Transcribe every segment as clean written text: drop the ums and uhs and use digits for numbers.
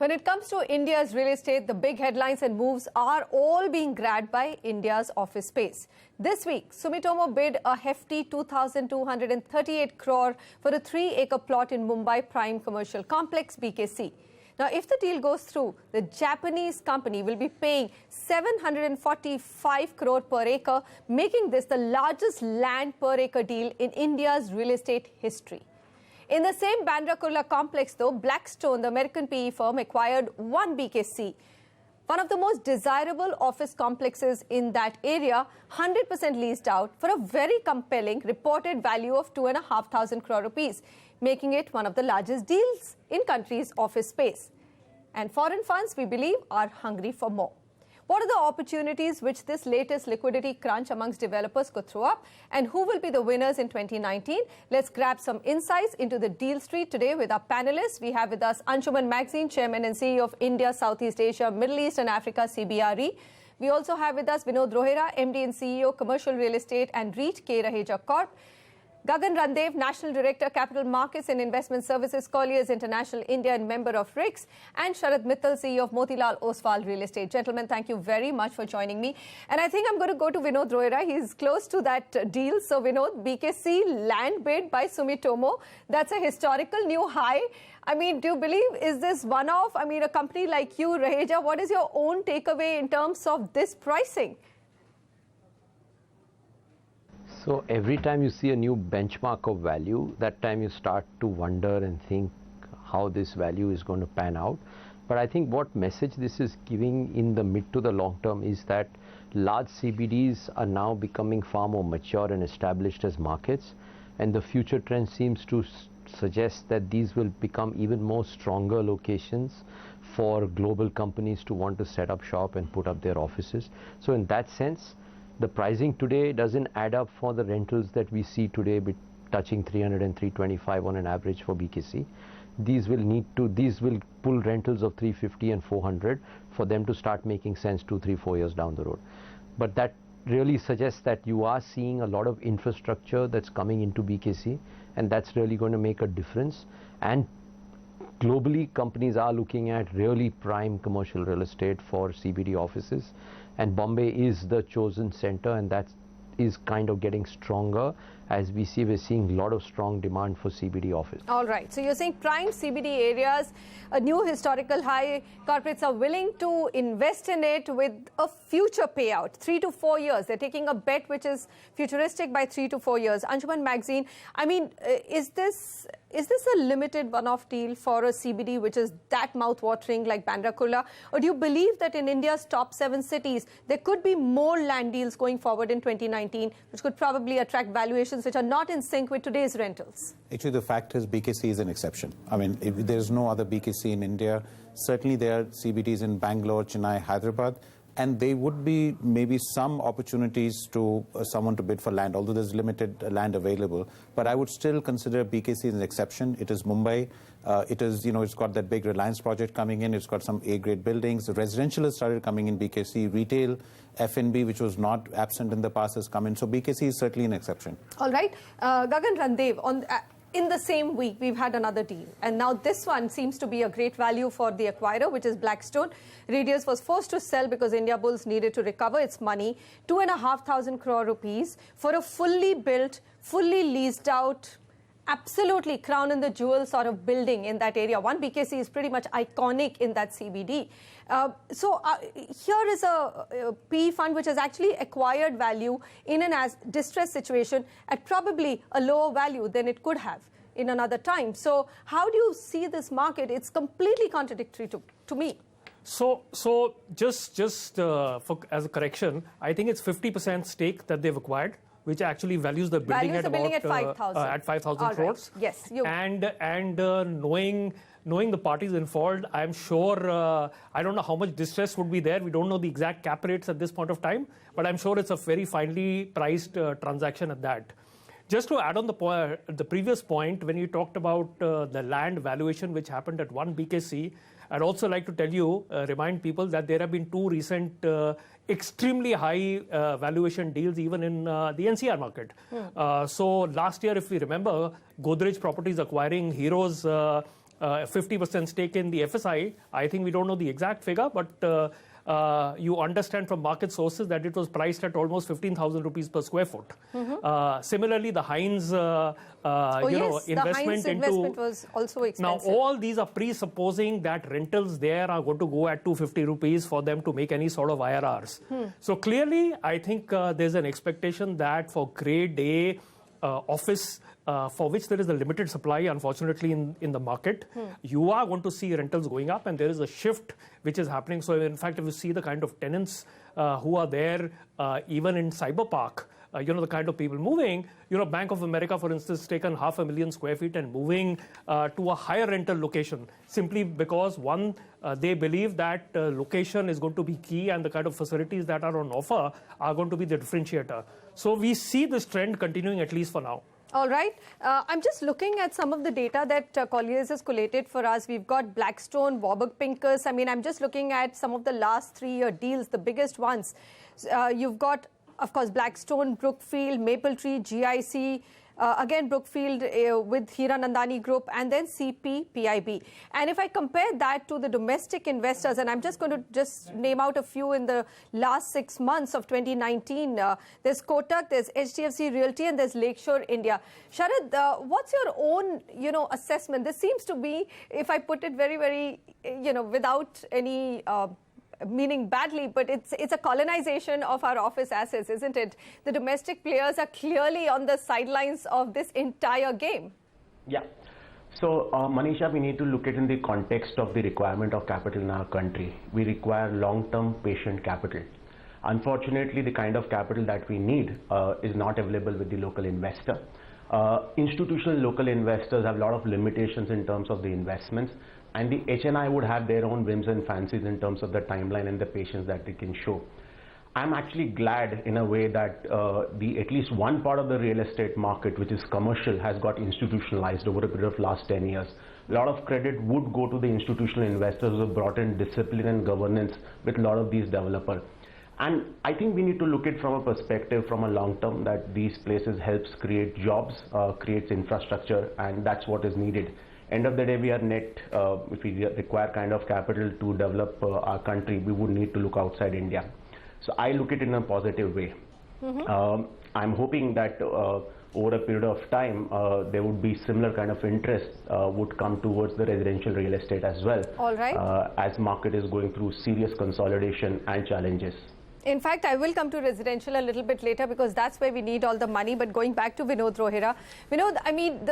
When it comes to India's real estate, the big headlines and moves are all being grabbed by India's office space. This week, Sumitomo bid a hefty 2,238 crore for a 3-acre plot in Mumbai prime commercial complex BKC. Now, if the deal goes through, the Japanese company will be paying 745 crore per acre, making this the largest land per acre deal in India's real estate history. In the same Bandra Kurla complex, though, Blackstone, the American PE firm, acquired One BKC, one of the most desirable office complexes in that area, 100% leased out for a very compelling reported value of 2,500 crore rupees, making it one of the largest deals in country's office space. And foreign funds, we believe, are hungry for more. What are the opportunities which this latest liquidity crunch amongst developers could throw up, and who will be the winners in 2019? Let's grab some insights into the deal street today with our panelists. We have with us Anshuman Magazine, Chairman and CEO of India, Southeast Asia, Middle East and Africa, CBRE. We also have with us Vinod Rohira, MD and CEO, Commercial Real Estate and REIT, K. Raheja Corp. Gagan Randev, National Director, Capital Markets and Investment Services, Colliers International India and member of RICS, and Sharad Mittal, CEO of Motilal Oswal Real Estate. Gentlemen, thank you very much for joining me. And I think I'm going to go to Vinod Rohira. He's close to that deal. So, Vinod, BKC land bid by Sumitomo, that's a historical new high. I mean, do you believe, is this one-off? I mean, a company like you, Raheja, what is your own takeaway in terms of this pricing? So every time you see a new benchmark of value, that time you start to wonder and think how this value is going to pan out. But I think what message this is giving in the mid to the long term is that large CBDs are now becoming far more mature and established as markets, and the future trend seems to suggest that these will become even more stronger locations for global companies to want to set up shop and put up their offices. So in that sense, the pricing today doesn't add up for the rentals that we see today, touching 300 and 325 on an average for BKC. These will pull rentals of 350 and 400 for them to start making sense 2, 3, 4 years down the road. But that really suggests that you are seeing a lot of infrastructure that's coming into BKC, and that's really going to make a difference. And globally, companies are looking at really prime commercial real estate for CBD offices, and Bombay is the chosen center, and that is kind of getting stronger as we're seeing a lot of strong demand for CBD office. All right. So you're saying prime CBD areas, a new historical high, corporates are willing to invest in it with a future payout, 3 to 4 years. They're taking a bet which is futuristic by 3 to 4 years. Anshuman Magazine, I mean, is this a limited one-off deal for a CBD which is that mouth-watering like Bandra Kurla? Or do you believe that in India's top 7 cities, there could be more land deals going forward in 2019, which could probably attract valuations which are not in sync with today's rentals? Actually, the fact is BKC is an exception. I mean, there's no other BKC in India. Certainly there are CBDs in Bangalore, Chennai, Hyderabad, and there would be maybe some opportunities to someone to bid for land, although there's limited land available. But I would still consider BKC as an exception. It is Mumbai. It is, it's got that big Reliance project coming in. It's got some A-grade buildings. The residential has started coming in BKC. Retail, F&B, which was not absent in the past, has come in. So BKC is certainly an exception. All right. Gagan Randev, in the same week, we've had another deal. And now this one seems to be a great value for the acquirer, which is Blackstone. Radius was forced to sell because India Bulls needed to recover its money, 2,500 crore rupees for a fully built, fully leased out, absolutely crown in the jewel sort of building in that area. One BKC is pretty much iconic in that CBD. Here is a PE fund which has actually acquired value in an distressed situation at probably a lower value than it could have in another time. So how do you see this market? It's completely contradictory to me. So just as a correction, I think it's 50% stake that they've acquired, which actually values the building at about 5,000 crores. Right. Yes. And knowing the parties involved, I'm sure, I don't know how much distress would be there. We don't know the exact cap rates at this point of time, but I'm sure it's a very finely priced transaction at that. Just to add on the previous point, when you talked about the land valuation which happened at One BKC, I'd also like to tell you, remind people that there have been 2 recent extremely high valuation deals even in the NCR market. So last year, if we remember, Godrej Properties acquiring Heroes 50% stake in the FSI. I think we don't know the exact figure, but you understand from market sources that it was priced at almost 15,000 rupees per square foot. Similarly, the Heinz, investment was also expensive. Now, all these are presupposing that rentals there are going to go at 250 rupees for them to make any sort of IRRs. So clearly, I think there's an expectation that for grade A office, for which there is a limited supply, unfortunately, in the market, you are going to see rentals going up, and there is a shift which is happening. So, in fact, if you see the kind of tenants who are there, even in Cyberpark, the kind of people moving, Bank of America, for instance, has taken 500,000 square feet and moving to a higher rental location, simply because, one, they believe that location is going to be key, and the kind of facilities that are on offer are going to be the differentiator. So we see this trend continuing, at least for now. All right. I'm just looking at some of the data that Colliers has collated for us. We've got Blackstone, Warburg Pincus. I mean, I'm just looking at some of the last 3-year deals, the biggest ones. You've got, of course, Blackstone, Brookfield, Mapletree, GIC, again Brookfield with Hiranandani Group, and then CP, PIB. And if I compare that to the domestic investors, and I'm just going to name out a few in the last 6 months of 2019, there's Kotak, there's HDFC Realty, and there's Lakeshore India. Sharad, what's your own, assessment? This seems to be, if I put it very, very, without any meaning badly, but it's a colonization of our office assets, isn't it? The domestic players are clearly on the sidelines of this entire game. Yeah. So, Manisha, we need to look at it in the context of the requirement of capital in our country. We require long-term patient capital. Unfortunately, the kind of capital that we need is not available with the local investor. Institutional local investors have a lot of limitations in terms of the investments, and the HNI would have their own whims and fancies in terms of the timeline and the patience that they can show. I'm actually glad in a way that at least one part of the real estate market, which is commercial, has got institutionalized over a period of last 10 years. A lot of credit would go to the institutional investors who have brought in discipline and governance with a lot of these developers. And I think we need to look at it from a perspective, from a long term, that these places helps create jobs, creates infrastructure, and that's what is needed. End of the day, we are net, if we require kind of capital to develop our country, we would need to look outside India. So I look at it in a positive way. I'm hoping that over a period of time, there would be similar kind of interest would come towards the residential real estate as well. All right. As market is going through serious consolidation and challenges. In fact, I will come to residential a little bit later because that's where we need all the money. But going back to Vinod Rohira, Vinod, I mean,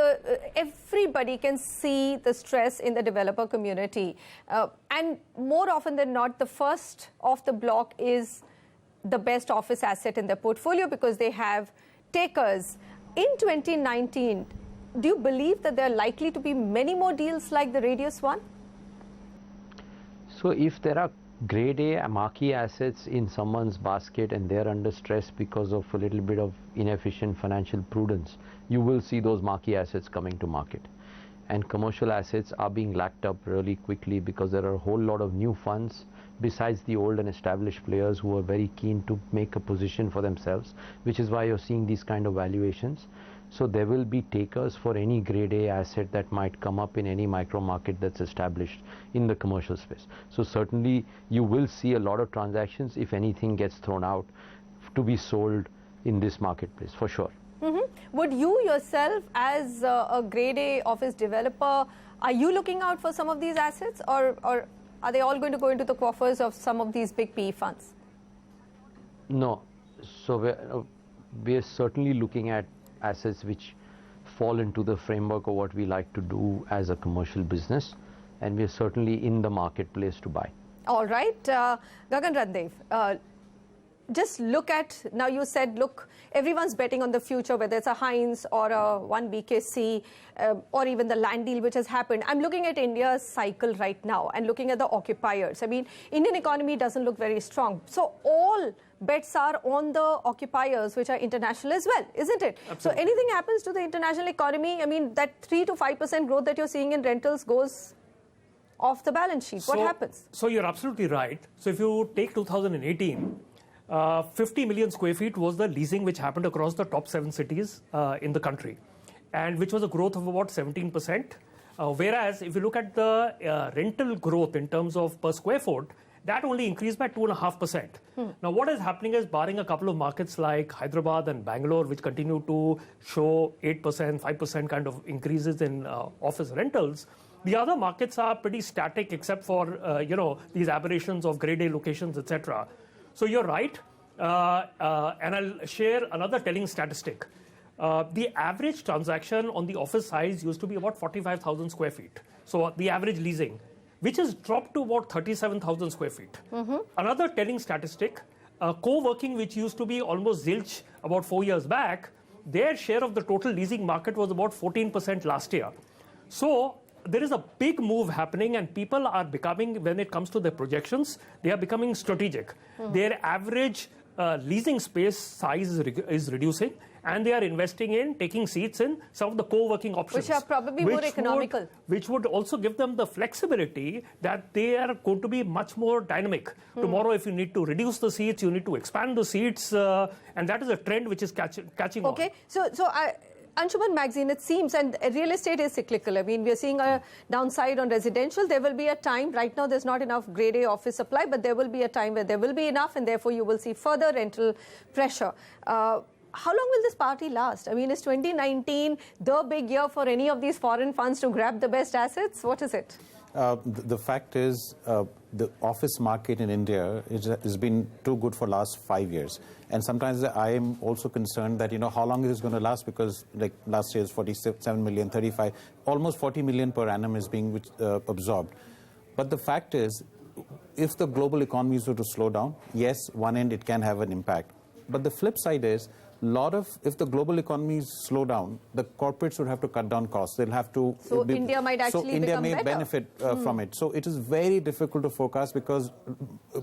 everybody can see the stress in the developer community. And more often than not, the first off the block is the best office asset in their portfolio because they have takers. In 2019, do you believe that there are likely to be many more deals like the Radius one? So if there are grade A marquee assets in someone's basket and they're under stress because of a little bit of inefficient financial prudence, you will see those marquee assets coming to market. And commercial assets are being lapped up really quickly because there are a whole lot of new funds besides the old and established players who are very keen to make a position for themselves, which is why you're seeing these kind of valuations. So there will be takers for any grade A asset that might come up in any micro market that's established in the commercial space. So certainly you will see a lot of transactions if anything gets thrown out to be sold in this marketplace, for sure. Would you yourself, as a grade A office developer, are you looking out for some of these assets, or are they all going to go into the coffers of some of these big PE funds? No. So we're certainly looking at assets which fall into the framework of what we like to do as a commercial business, and we're certainly in the marketplace to buy. All right. Gagan Randev, just look at, now you said, look, everyone's betting on the future, whether it's a Heinz or a One BKC or even the land deal which has happened. I'm looking at India's cycle right now and looking at the occupiers. I mean, Indian economy doesn't look very strong. So all bets are on the occupiers, which are international as well, isn't it? Absolutely. So anything happens to the international economy, I mean, that 3 to 5% growth that you're seeing in rentals goes off the balance sheet. What happens? So you're absolutely right. So if you take 2018, 50 million square feet was the leasing which happened across the top 7 cities in the country, and which was a growth of about 17%. Whereas if you look at the rental growth in terms of per square foot, that only increased by 2.5%. Now, what is happening is, barring a couple of markets like Hyderabad and Bangalore, which continue to show 8%, 5% kind of increases in office rentals, the other markets are pretty static, except for these aberrations of grade A locations, etc. So you're right, and I'll share another telling statistic. The average transaction on the office size used to be about 45,000 square feet. So the average leasing, which has dropped to about 37,000 square feet. Another telling statistic, co-working, which used to be almost zilch about 4 years back, their share of the total leasing market was about 14% last year. So there is a big move happening, and people are becoming, when it comes to their projections, they are becoming strategic. Their average leasing space size is reducing, and they are investing in taking seats in some of the co-working options. Which are probably more economical. Which would also give them the flexibility that they are going to be much more dynamic. Tomorrow, if you need to reduce the seats, you need to expand the seats, and that is a trend which is catching on. Okay, so Anshuman Magazine, it seems, and real estate is cyclical. I mean, we are seeing a downside on residential. There will be a time, right now there's not enough grade A office supply, but there will be a time where there will be enough, and therefore you will see further rental pressure. How long will this party last? I mean, is 2019 the big year for any of these foreign funds to grab the best assets? What is it? The fact is, the office market in India has been too good for last 5 years. And sometimes I am also concerned that, how long is it going to last, because like last year's 47 million, 35, almost 40 million per annum is being absorbed. But the fact is, if the global economies were to slow down, yes, one end it can have an impact. But the flip side is, if the global economies slow down, the corporates would have to cut down costs. They'll have to. So India might actually India become may better. benefit from it. So it is very difficult to forecast, because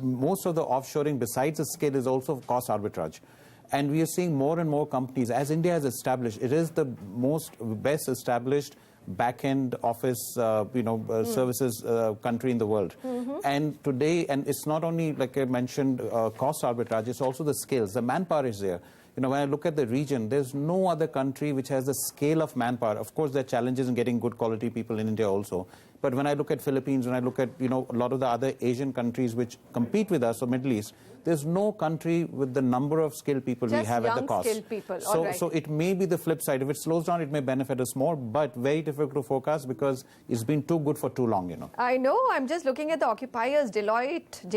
most of the offshoring, besides the scale, is also cost arbitrage. And we are seeing more and more companies, as India has established, it is the best established back-end office, services country in the world. And today, and it's not only, like I mentioned, cost arbitrage, it's also the skills. The manpower is there. When I look at the region, there's no other country which has the scale of manpower. Of course, there are challenges in getting good quality people in India also. But when I look at Philippines, when I look at, a lot of the other Asian countries which compete with us, or Middle East, there's no country with the number of skilled people we have at the cost. Just young skilled people. So it may be the flip side. If it slows down, it may benefit us more, but very difficult to forecast, because it's been too good for too long, I know. I'm just looking at the occupiers, Deloitte,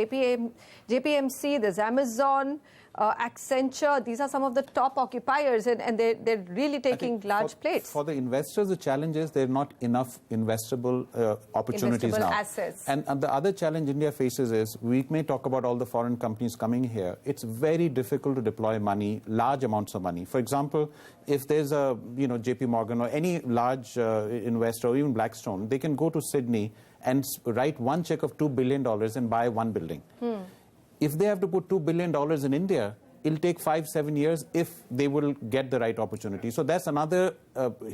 JPMC, there's Amazon, Accenture. These are some of the top occupiers, and they're really taking large plates. For the investors, the challenge is there are not enough investable opportunities now. Assets. And the other challenge India faces is, we may talk about all the foreign companies coming here. It's very difficult to deploy money, large amounts of money. For example, if there's a JP Morgan or any large investor, or even Blackstone, they can go to Sydney and write one check of $2 billion and buy one building. If they have to put $2 billion in India, it'll take 5-7 years if they will get the right opportunity. So that's another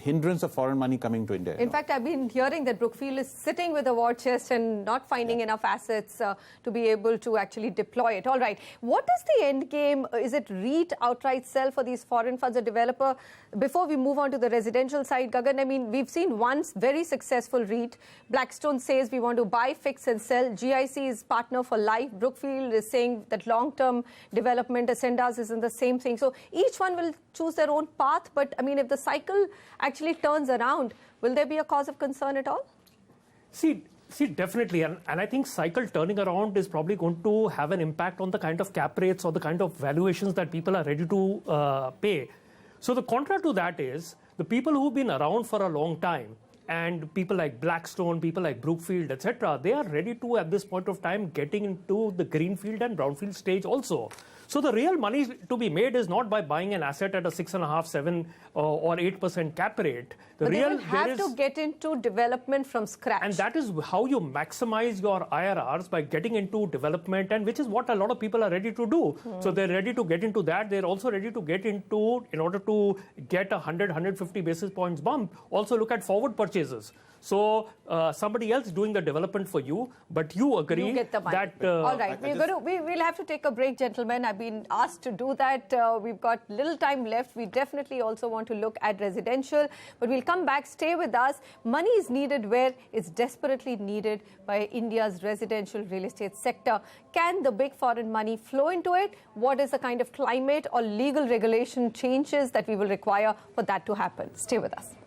hindrance of foreign money coming to India. In fact, I've been hearing that Brookfield is sitting with a war chest and not finding enough assets to be able to actually deploy it. All right. What is the end game? Is it REIT, outright sell for these foreign funds, a developer? Before we move on to the residential side, Gagan, I mean, we've seen one very successful REIT. Blackstone says we want to buy, fix and sell. GIC is partner for life. Brookfield is saying that long-term development, Ascendas is in the same thing. So each one will choose their own path. But I mean, if the cycle actually turns around, will there be a cause of concern at all? See, definitely. And I think cycle turning around is probably going to have an impact on the kind of cap rates or the kind of valuations that people are ready to pay. So the contra to that is, the people who've been around for a long time, and people like Blackstone, people like Brookfield, etc., they are ready to, at this point of time, getting into the greenfield and brownfield stage also. So the real money to be made is not by buying an asset at a 6.5%, 7% or 8% cap rate. But they will have to get into development from scratch. And that is how you maximize your IRRs, by getting into development, and which is what a lot of people are ready to do. So they're ready to get into that. They're also ready to get into, in order to get 100, 150 basis points bump, also look at forward purchases. So somebody else doing the development for you, but you agree you get the money. that... All right, we'll have to take a break, gentlemen. I've been been asked to do that. We've got little time left. We definitely also want to look at residential, but we'll come back. Stay with us. Money is needed where it's desperately needed by India's residential real estate sector. Can the big foreign money flow into it? What is the kind of climate or legal regulation changes that we will require for that to happen? Stay with us.